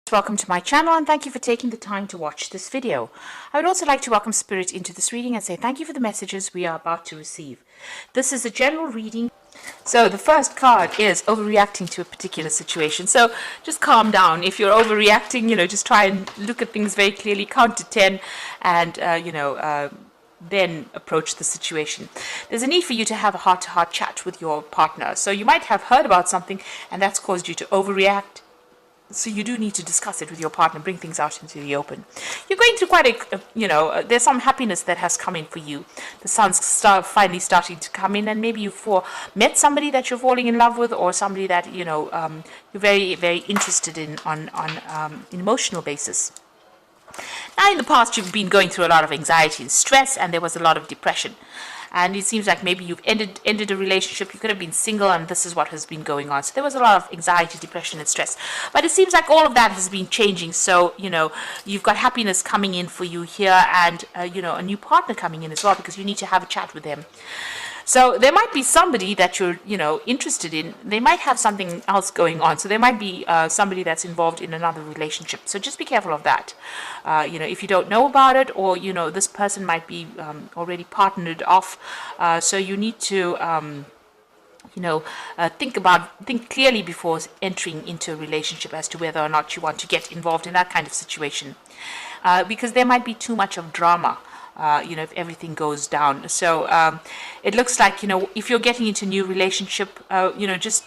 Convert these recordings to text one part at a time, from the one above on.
Welcome to my channel and thank you for taking the time to watch this video. I would also like to welcome Spirit into this reading and say thank you for the messages we are about to receive. This is a general reading. So the first card is overreacting to a particular situation. So just calm down. If you're overreacting, just try and look at things very clearly, count to 10 and, then approach the situation. There's a need for you to have a heart-to-heart chat with your partner. So you might have heard about something and that's caused you to overreact. So you do need to discuss it with your partner, bring things out into the open. You're going through quite there's some happiness that has come in for you. The sun's finally starting to come in, and maybe you've met somebody that you're falling in love with, or somebody that, you're very, very interested in on an emotional basis. Now, in the past, you've been going through a lot of anxiety and stress, and there was a lot of depression. And it seems like maybe you've ended a relationship. You could have been single, and this is what has been going on. So there was a lot of anxiety, depression, and stress. But it seems like all of that has been changing. So, you've got happiness coming in for you here, and, a new partner coming in as well, because you need to have a chat with them. So there might be somebody that you're, interested in. They might have something else going on. So there might be somebody that's involved in another relationship. So just be careful of that. If you don't know about it, or, this person might be already partnered off. So you need to, think clearly before entering into a relationship as to whether or not you want to get involved in that kind of situation. Because there might be too much of drama. If everything goes down. So it looks like, if you're getting into a new relationship, just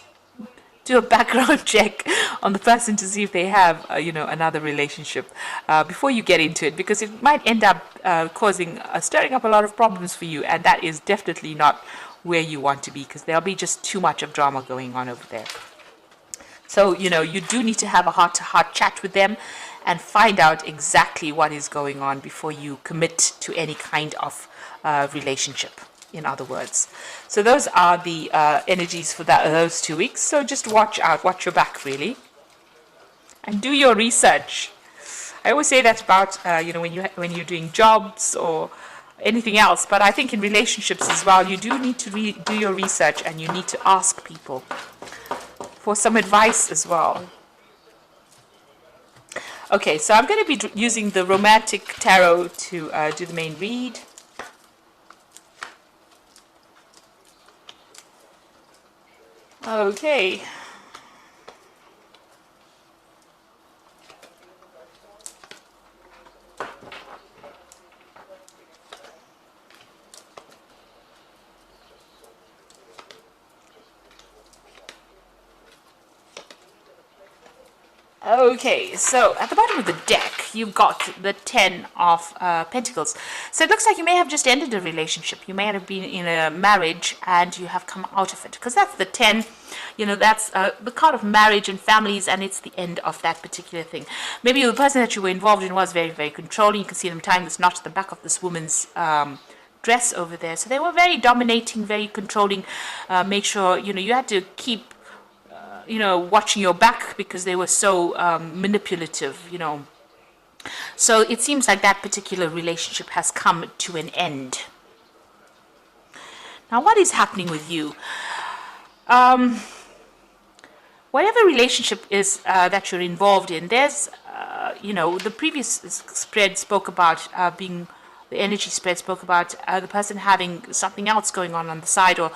do a background check on the person to see if they have, another relationship before you get into it, because it might end up stirring up a lot of problems for you, and that is definitely not where you want to be, because there'll be just too much of drama going on over there. So, you do need to have a heart-to-heart chat with them and find out exactly what is going on before you commit to any kind of relationship, in other words. So those are the energies for those 2 weeks. So just watch out, watch your back, really. And do your research. I always say that about, when you're doing jobs or anything else, but I think in relationships as well, you do need to do your research, and you need to ask people for some advice as well. Okay, so I'm going to be using the Romantic Tarot to do the main read. Okay. Okay, so at the bottom of the deck, you've got the 10 of Pentacles. So it looks like you may have just ended a relationship. You may have been in a marriage and you have come out of it. Because that's the 10, that's the card of marriage and families, and it's the end of that particular thing. Maybe the person that you were involved in was very, very controlling. You can see them tying this knot at the back of this woman's dress over there. So they were very dominating, very controlling. Make sure, you had to keep watching your back because they were so manipulative, So it seems like that particular relationship has come to an end. Now, what is happening with you? Whatever relationship is that you're involved in, there's, the previous spread spoke about the energy spread spoke about the person having something else going on the side, or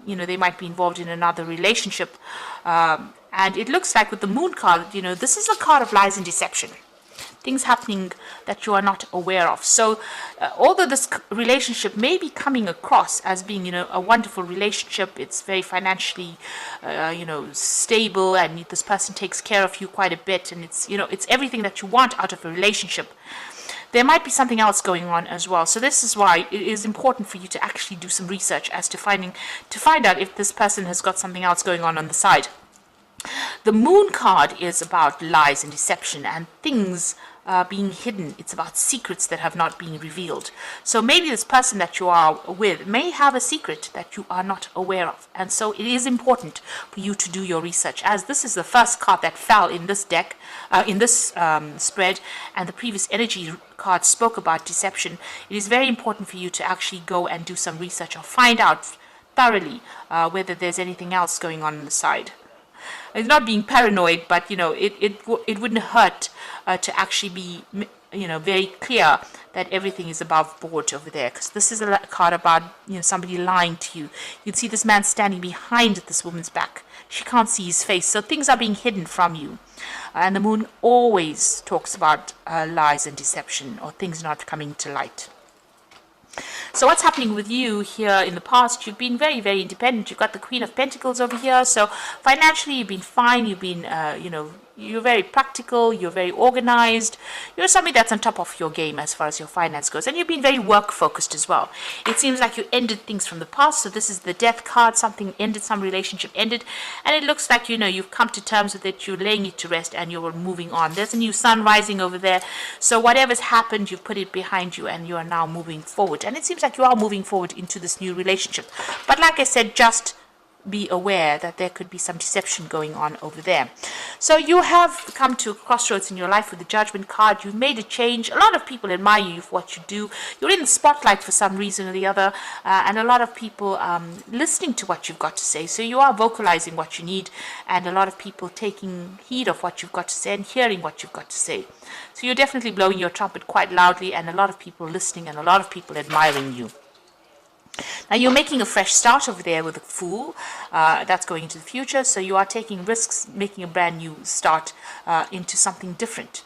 they might be involved in another relationship. And it looks like with the Moon card, this is a card of lies and deception. Things happening that you are not aware of. So although this relationship may be coming across as being, a wonderful relationship, it's very financially, stable, and this person takes care of you quite a bit, and it's everything that you want out of a relationship. There might be something else going on as well. So this is why it is important for you to actually do some research as to find out if this person has got something else going on the side. The Moon card is about lies and deception and things being hidden. It's about secrets that have not been revealed. So maybe this person that you are with may have a secret that you are not aware of. And so it is important for you to do your research, as this is the first card that fell in this deck, in this spread, and the previous energy card spoke about deception. It is very important for you to actually go and do some research or find out thoroughly whether there's anything else going on the side. it's not being paranoid, but it wouldn't hurt to actually be very clear that everything is above board over there, because this is a card about somebody lying to you. You'd see this man standing behind this woman's back. She can't see his face, so things are being hidden from you. And the moon always talks about lies and deception, or things not coming to light. So what's happening with you here in the past? You've been very, very independent. You've got the Queen of Pentacles over here. So financially, you've been fine. You've been, you're very practical. You're very organized. You're somebody that's on top of your game as far as your finance goes. And you've been very work focused as well. It seems like you ended things from the past. So this is the Death card. Something ended, some relationship ended. And it looks like, you've come to terms with it. You're laying it to rest and you're moving on. There's a new sun rising over there. So whatever's happened, you've put it behind you and you are now moving forward. And it seems like you are moving forward into this new relationship. But like I said, just be aware that there could be some deception going on over there. So you have come to a crossroads in your life with the Judgment card. You've made a change. A lot of people admire you for what you do. You're in the spotlight for some reason or the other, and a lot of people listening to what you've got to say. So you are vocalizing what you need, and a lot of people taking heed of what you've got to say and hearing what you've got to say. So you're definitely blowing your trumpet quite loudly, and a lot of people listening and a lot of people admiring you. Now you're making a fresh start over there with a Fool. That's going into the future. So you are taking risks, making a brand new start into something different.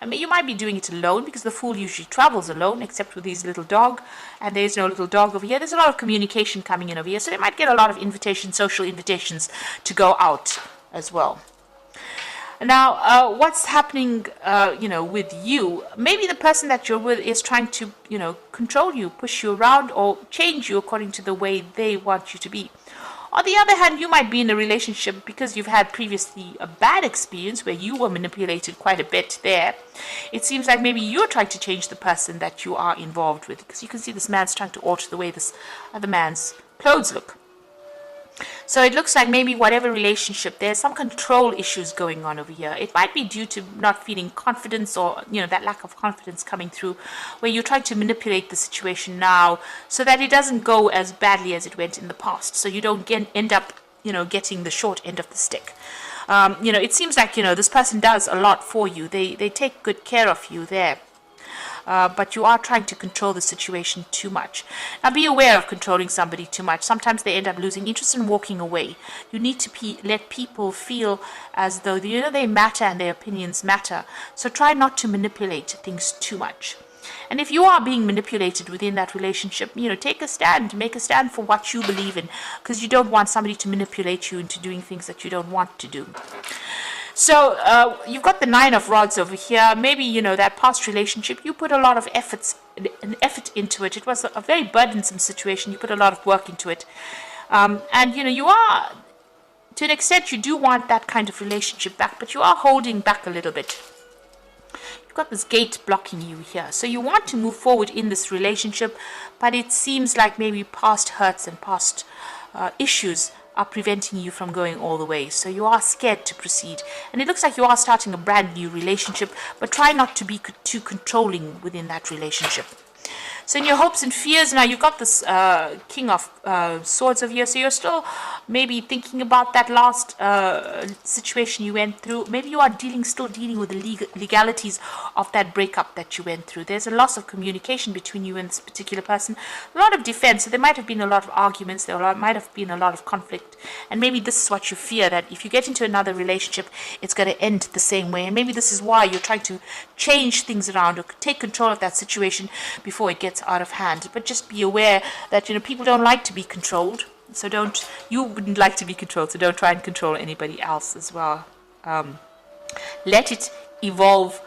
You might be doing it alone, because the Fool usually travels alone, except with his little dog. And there's no little dog over here. There's a lot of communication coming in over here. So they might get a lot of invitations, social invitations to go out as well. Now, what's happening, with you? Maybe the person that you're with is trying to, control you, push you around, or change you according to the way they want you to be. On the other hand, you might be in a relationship because you've had previously a bad experience where you were manipulated quite a bit there. It seems like maybe you're trying to change the person that you are involved with, because you can see this man's trying to alter the way this other man's clothes look. So it looks like maybe whatever relationship, there's some control issues going on over here. It might be due to not feeling confidence, or that lack of confidence coming through, where you're trying to manipulate the situation now so that it doesn't go as badly as it went in the past, so you don't end up getting the short end of the stick. It seems like this person does a lot for you. They take good care of you there. But you are trying to control the situation too much. Now be aware of controlling somebody too much. Sometimes they end up losing interest and walking away. You need to let people feel as though they matter and their opinions matter. So try not to manipulate things too much. And if you are being manipulated within that relationship, take a stand, make a stand for what you believe in, because you don't want somebody to manipulate you into doing things that you don't want to do. So you've got the Nine of Rods over here. Maybe, that past relationship, you put a lot of effort into it. It was a very burdensome situation. You put a lot of work into it. And, you are, to an extent, you do want that kind of relationship back, but you are holding back a little bit. You've got this gate blocking you here. So you want to move forward in this relationship, but it seems like maybe past hurts and past issues are preventing you from going all the way. So you are scared to proceed. And it looks like you are starting a brand new relationship, but try not to be too controlling within that relationship. So in your hopes and fears, now you've got this King of Swords over here. So you're still maybe thinking about that last situation you went through. Maybe you are still dealing with the legalities of that breakup that you went through. There's a loss of communication between you and this particular person. A lot of defense. So there might have been a lot of arguments. Might have been a lot of conflict. And maybe this is what you fear, that if you get into another relationship, it's going to end the same way. And maybe this is why you're trying to change things around or take control of that situation before it gets out of hand. But just be aware that people don't like to be controlled, so you wouldn't like to be controlled, so don't try and control anybody else as well. Let it evolve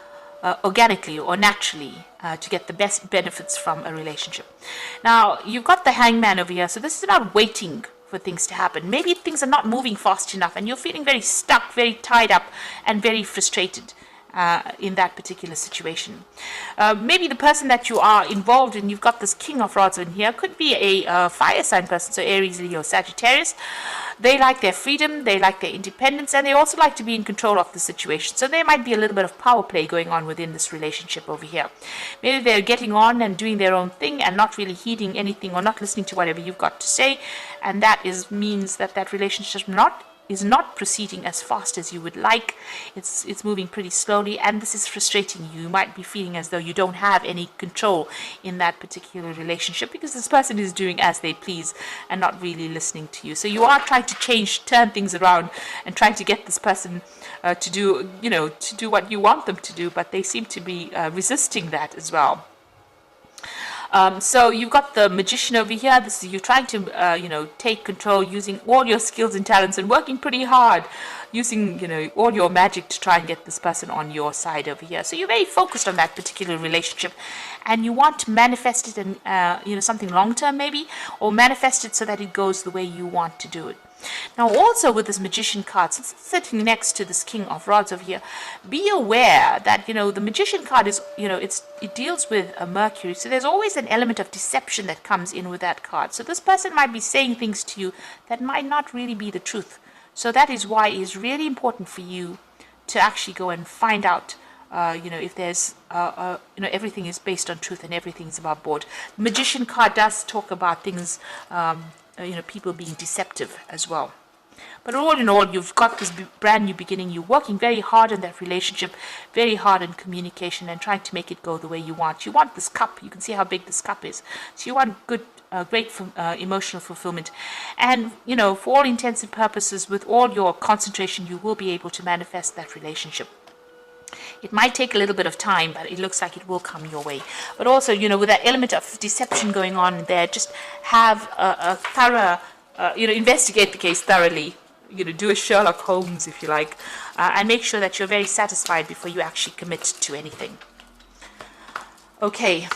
organically or naturally to get the best benefits from a relationship. Now you've got the Hangman over here, so this is about waiting for things to happen. Maybe things are not moving fast enough and you're feeling very stuck, very tied up and very frustrated in that particular situation. Maybe the person that you are involved in, you've got this King of Rods in here, could be a fire sign person, so Aries, Leo, Sagittarius. They like their freedom, they like their independence, and they also like to be in control of the situation. So there might be a little bit of power play going on within this relationship over here. Maybe they're getting on and doing their own thing and not really heeding anything or not listening to whatever you've got to say, and that means that relationship is not proceeding as fast as you would like. It's moving pretty slowly, and this is frustrating you. You might be feeling as though you don't have any control in that particular relationship because this person is doing as they please and not really listening to you. So you are trying to turn things around and trying to get this person to do what you want them to do, but they seem to be resisting that as well. So you've got the Magician over here. This is you trying to, take control using all your skills and talents and working pretty hard, using, all your magic to try and get this person on your side over here. So you're very focused on that particular relationship, and you want to manifest it in, something long term maybe, or manifest it so that it goes the way you want to do it. Now, also with this Magician card, since it's sitting next to this King of Rods over here, be aware that, the Magician card is, it deals with a Mercury. So there's always an element of deception that comes in with that card. So this person might be saying things to you that might not really be the truth. So that is why it is really important for you to actually go and find out, if there's, everything is based on truth and everything's above board. The Magician card does talk about things, people being deceptive as well. But all in all, you've got this brand new beginning. You're working very hard in that relationship, very hard in communication and trying to make it go the way you want. You want this cup. You can see how big this cup is. So you want good, great emotional fulfillment. And, for all intents and purposes, with all your concentration, you will be able to manifest that relationship. It might take a little bit of time, but it looks like it will come your way. But also, with that element of deception going on there, just have a thorough, investigate the case thoroughly. Do a Sherlock Holmes, if you like, and make sure that you're very satisfied before you actually commit to anything. Okay.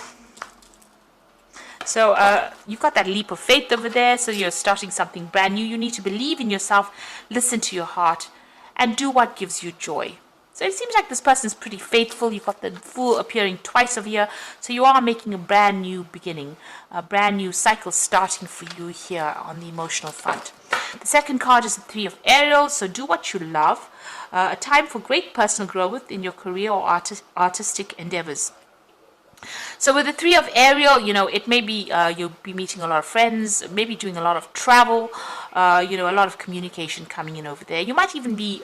So you've got that leap of faith over there, so you're starting something brand new. You need to believe in yourself, listen to your heart, and do what gives you joy. So it seems like this person is pretty faithful. You've got the Fool appearing twice over here. So you are making a brand new beginning, a brand new cycle starting for you here on the emotional front. The second card is the Three of Ariels. So do what you love. A time for great personal growth in your career or artistic endeavors. So with the Three of Ariel, it may be you'll be meeting a lot of friends, maybe doing a lot of travel, a lot of communication coming in over there. You might even be,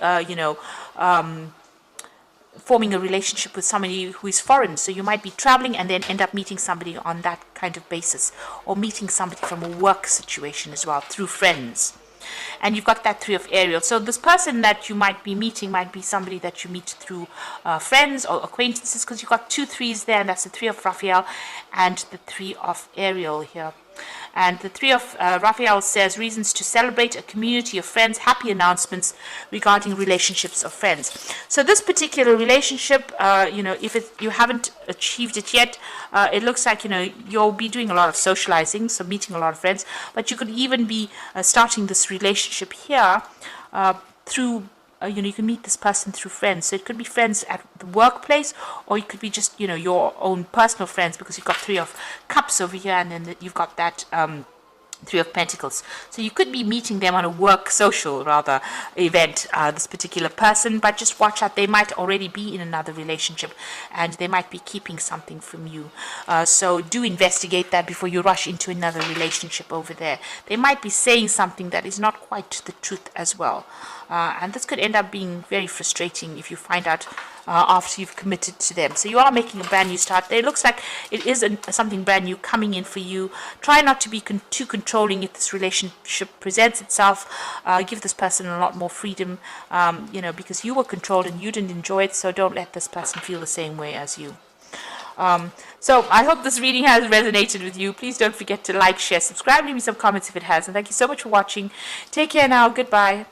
forming a relationship with somebody who is foreign. So you might be traveling and then end up meeting somebody on that kind of basis, or meeting somebody from a work situation as well through friends. And you've got that Three of Ariel. So this person that you might be meeting might be somebody that you meet through friends or acquaintances, because you've got 2 threes there, and that's the Three of Raphael and the Three of Ariel here. And the Three of Raphael says reasons to celebrate a community of friends, happy announcements regarding relationships of friends. So this particular relationship, if you haven't achieved it yet, it looks like, you'll be doing a lot of socializing, so meeting a lot of friends, but you could even be starting this relationship here through you can meet this person through friends. So it could be friends at the workplace, or it could be just, your own personal friends, because you've got Three of Cups over here, and then you've got that Three of Pentacles. So you could be meeting them on a work social, rather, event, this particular person, but just watch out. They might already be in another relationship, and they might be keeping something from you. So do investigate that before you rush into another relationship over there. They might be saying something that is not quite the truth as well. And this could end up being very frustrating if you find out after you've committed to them. So you are making a brand new start. It looks like it is something brand new coming in for you. Try not to be too controlling if this relationship presents itself. Give this person a lot more freedom, because you were controlled and you didn't enjoy it. So don't let this person feel the same way as you. So I hope this reading has resonated with you. Please don't forget to like, share, subscribe, leave me some comments if it has. And thank you so much for watching. Take care now. Goodbye.